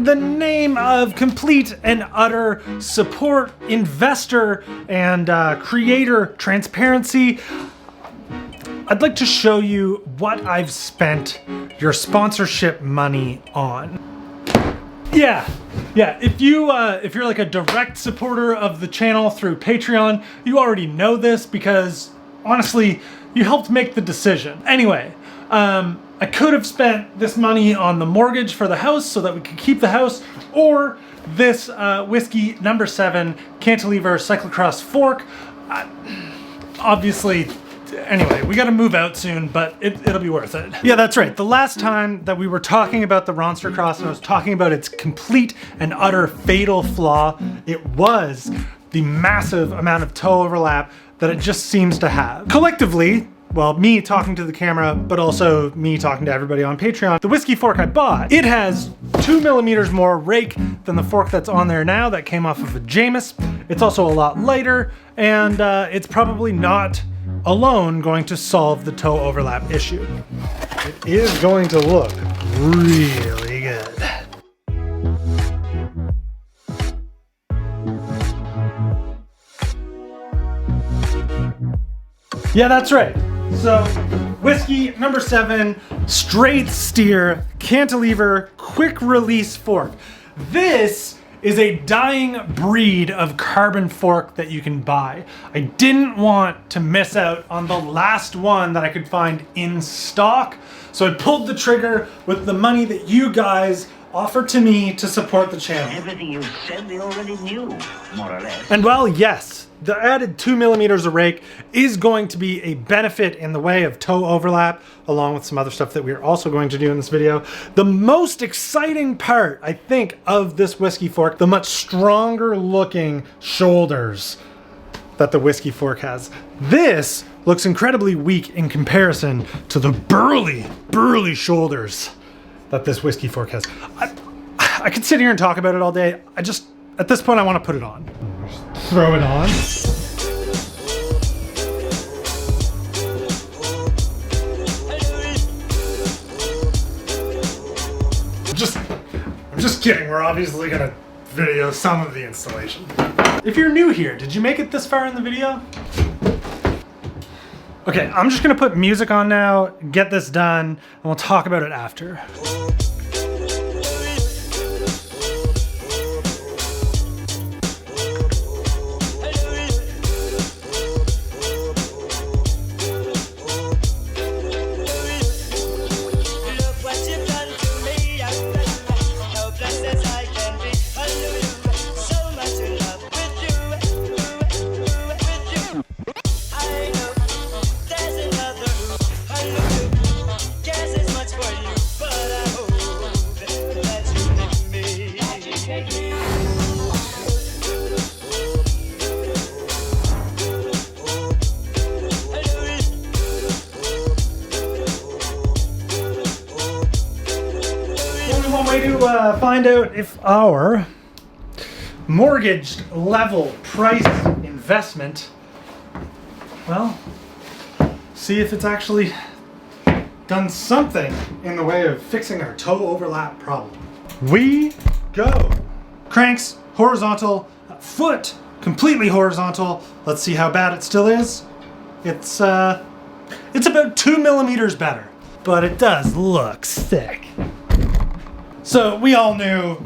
the name of complete and utter support, investor, and creator transparency, I'd like to show you what I've spent your sponsorship money on. Yeah, if you're like a direct supporter of the channel through Patreon, you already know this because honestly, you helped make the decision. Anyway, I could have spent this money on the mortgage for the house so that we could keep the house, or this Whisky No. 7 cantilever cyclocross fork. Obviously, anyway, we gotta move out soon, but it'll be worth it. Yeah, that's right. The last time that we were talking about the Rawstercross and I was talking about its complete and utter fatal flaw, it was the massive amount of toe overlap that it just seems to have. Collectively, well, me talking to the camera, but also me talking to everybody on Patreon, the Whisky fork I bought, it has 2 millimeters more rake than the fork that's on there now that came off of a Jameis. It's also a lot lighter, and it's probably not alone going to solve the toe overlap issue. It is going to look really good. Yeah, that's right. So, Whisky No. 7 straight steer cantilever quick release fork. This is a dying breed of carbon fork that you can buy. I didn't want to miss out on the last one that I could find in stock, so I pulled the trigger with the money that you guys offered to me to support the channel. Everything you said they already knew, more or less. And well, yes, the added 2 millimeters of rake is going to be a benefit in the way of toe overlap, along with some other stuff that we're also going to do in this video. The most exciting part, I think, of this Whisky fork, the much stronger looking shoulders that the Whisky fork has. This looks incredibly weak in comparison to the burly shoulders that this Whisky fork has. I could sit here and talk about it all day. At this point, I want to put it on. Just throw it on. I'm just kidding. We're obviously gonna video some of the installation. If you're new here, did you make it this far in the video? Okay, I'm just gonna put music on now, get this done, and we'll talk about it after. To find out if our mortgaged level price investment, well, see if it's actually done something in the way of fixing our toe overlap problem. We go. Cranks horizontal, foot completely horizontal. Let's see how bad it still is. It's about 2 millimeters better, but it does look sick. So we all knew,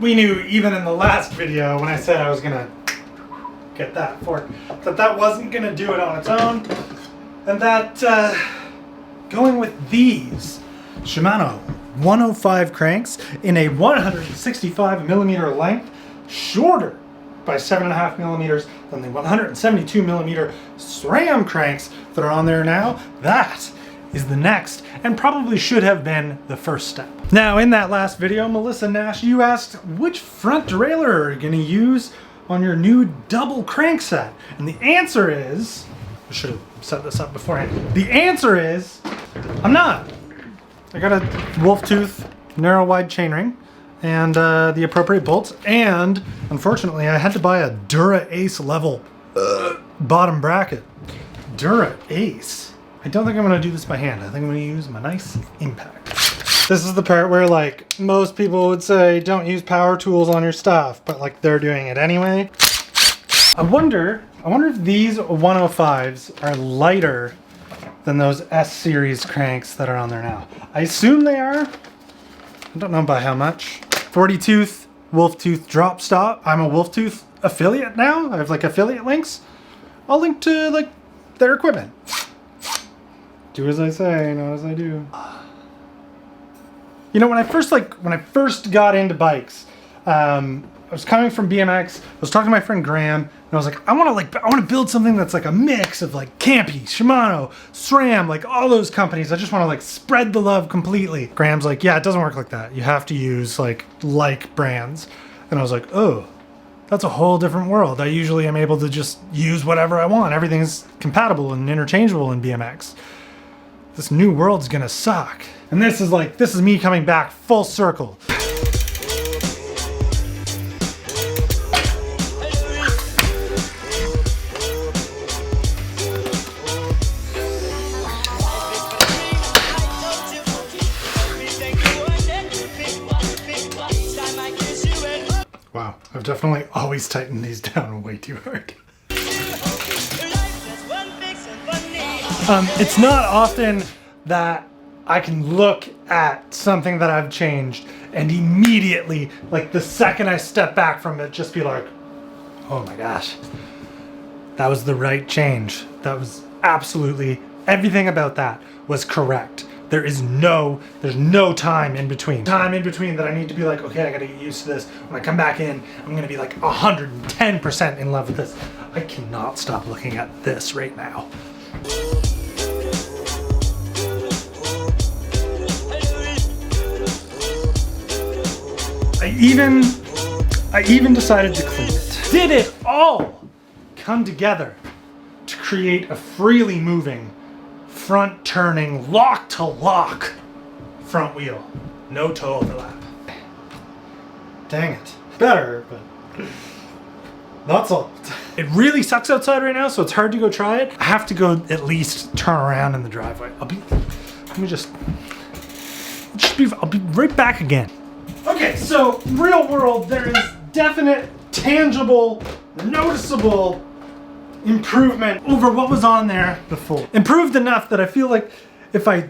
we knew even in the last video when I said I was gonna get that fork, that wasn't gonna do it on its own, and that going with these Shimano 105 cranks in a 165 millimeter length, shorter by 7.5 millimeters than the 172 millimeter SRAM cranks that are on there now, that is the next and probably should have been the first step. Now, in that last video, Melissa Nash, you asked which front derailleur are you gonna use on your new double crank set? And the answer is, I should have set this up beforehand. The answer is, I'm not. I got a wolf tooth narrow wide chainring and the appropriate bolts, and unfortunately I had to buy a Dura Ace level bottom bracket. Dura Ace. I don't think I'm gonna do this by hand. I think I'm gonna use my nice impact. This is the part where like most people would say don't use power tools on your stuff, but like they're doing it anyway. I wonder if these 105s are lighter than those S series cranks that are on there now. I assume they are. I don't know by how much. 40 tooth, wolf tooth drop stop. I'm a wolf tooth affiliate now. I have like affiliate links. I'll link to like their equipment. Do as I say, not as I do. You know, when I first got into bikes, I was coming from BMX. I was talking to my friend Graham, and I was like, I want to build something that's like a mix of like Campy, Shimano, SRAM, like all those companies. I just want to like spread the love completely. Graham's like, yeah, it doesn't work like that. You have to use like brands. And I was like, oh, that's a whole different world. I usually am able to just use whatever I want. Everything's compatible and interchangeable in BMX. This new world's gonna suck. And this is me coming back full circle. Wow, I've definitely always tightened these down way too hard. It's not often that I can look at something that I've changed and immediately, like the second I step back from it, just be like, oh my gosh, that was the right change. That was absolutely, everything about that was correct. There's no time in between. Time in between that I need to be like, okay, I gotta get used to this. When I come back in, I'm gonna be like 110% in love with this. I cannot stop looking at this right now. I even decided to clean it. Did it all come together to create a freely moving, front turning, lock to lock front wheel. No toe overlap. Dang it. Better, but not solved. It really sucks outside right now, so it's hard to go try it. I have to go at least turn around in the driveway. I'll be right back again. Okay, so real world, there is definite, tangible, noticeable improvement over what was on there before. Improved enough that I feel like if I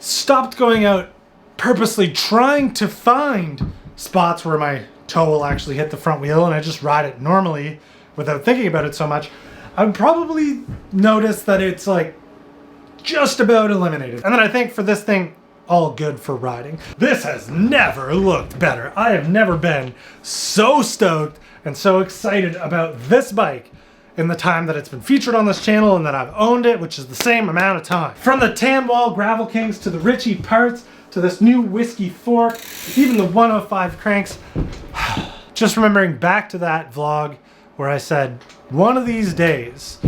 stopped going out purposely trying to find spots where my toe will actually hit the front wheel and I just ride it normally without thinking about it so much, I would probably notice that it's like just about eliminated. And then I think for this thing, all good for riding. This has never looked better. I have never been so stoked and so excited about this bike in the time that it's been featured on this channel and that I've owned it, which is the same amount of time. From the Tan Wall Gravel Kings to the Ritchey Parts to this new Whisky fork, even the 105 cranks. Just remembering back to that vlog where I said, one of these days,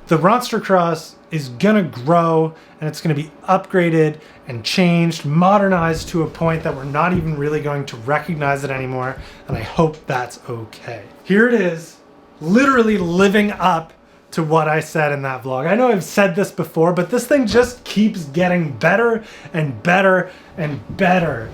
the Rawstercross is gonna grow and it's gonna be upgraded and changed, modernized to a point that we're not even really going to recognize it anymore, and I hope that's okay. Here it is, literally living up to what I said in that vlog. I know I've said this before, but this thing just keeps getting better and better and better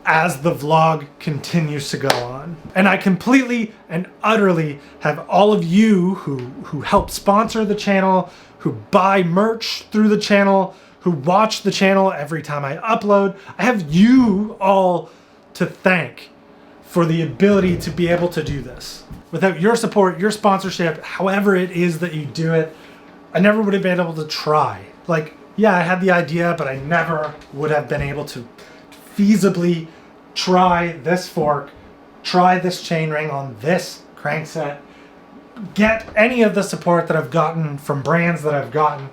as the vlog continues to go on. And I completely and utterly have all of you who help sponsor the channel, who buy merch through the channel, who watch the channel every time I upload. I have you all to thank for the ability to be able to do this. Without your support, your sponsorship, however it is that you do it, I never would have been able to try. Like, yeah, I had the idea, but I never would have been able to feasibly try this fork, try this chainring on this crankset, get any of the support that I've gotten from brands that I've gotten.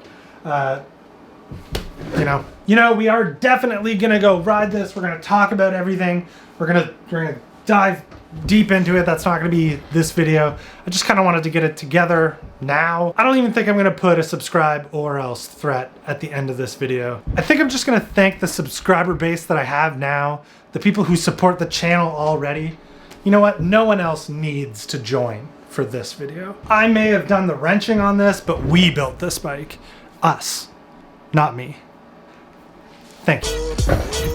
You know, we are definitely gonna go ride this. We're gonna talk about everything. We're gonna dive deep into it. That's not gonna be this video. I just kind of wanted to get it together now. I don't even think I'm gonna put a subscribe or else threat at the end of this video. I think I'm just gonna thank the subscriber base that I have now, the people who support the channel already. You know what? No one else needs to join for this video. I may have done the wrenching on this, but we built this bike. Us, not me. Thank you.